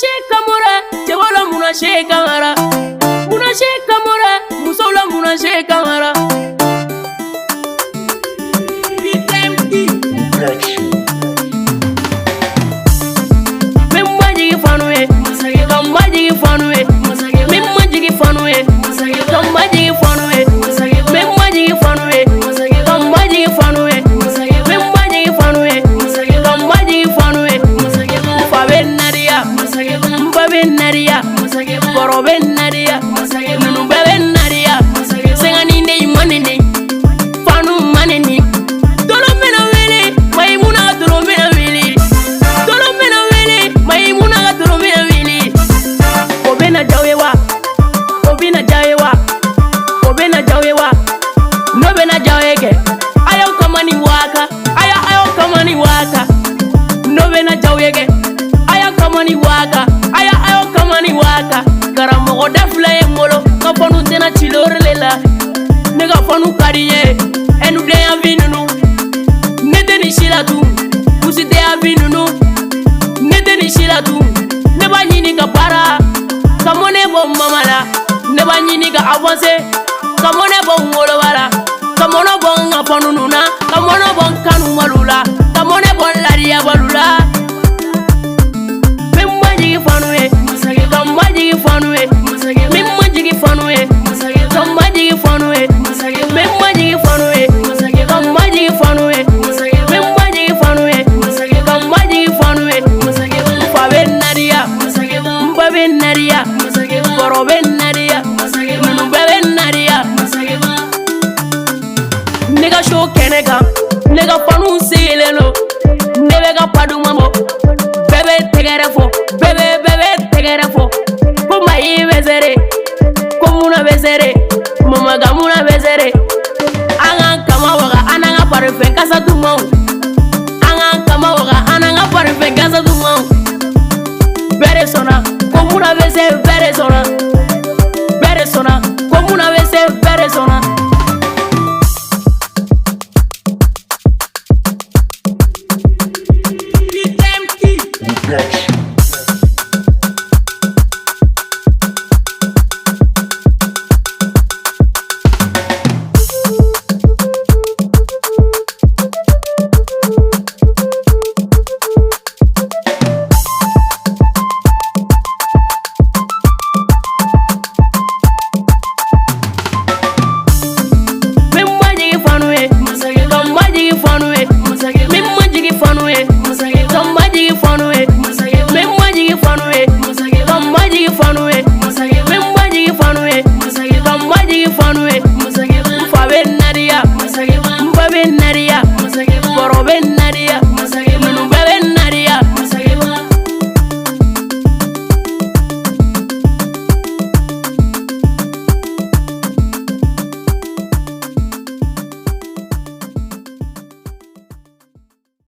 Kamara, Jawala Munashe Kamara, Munashe Kamara, Musola Munashe Kamara. Nega fonu kariye enu de avinunu nede ni shilatu usite avinunu nede ni shilatu ne ba nyini ka para kamone bo mamala ne ba nyini ka avance kamone bo ngolo wala kamono bo ngafonu nuna kamono bo kanu malula kamone bo laria balula memma jigi fanwe kamma jigi fanwe memma jigi fanwe kamma jigi fanwe nega show kenega nega panu silelo nega padu mamo bebe tegerefo bebe tegerefo ko mai bezere ko muna bezere mama gamuna bezere anga kama waga ananga parfait kasa dumau anga kama waga ananga parfait kasa dumau bere sona ko muna bezere bere sona ko muna bezere bere sona. Nadia, Mbabe Nadia, Boroben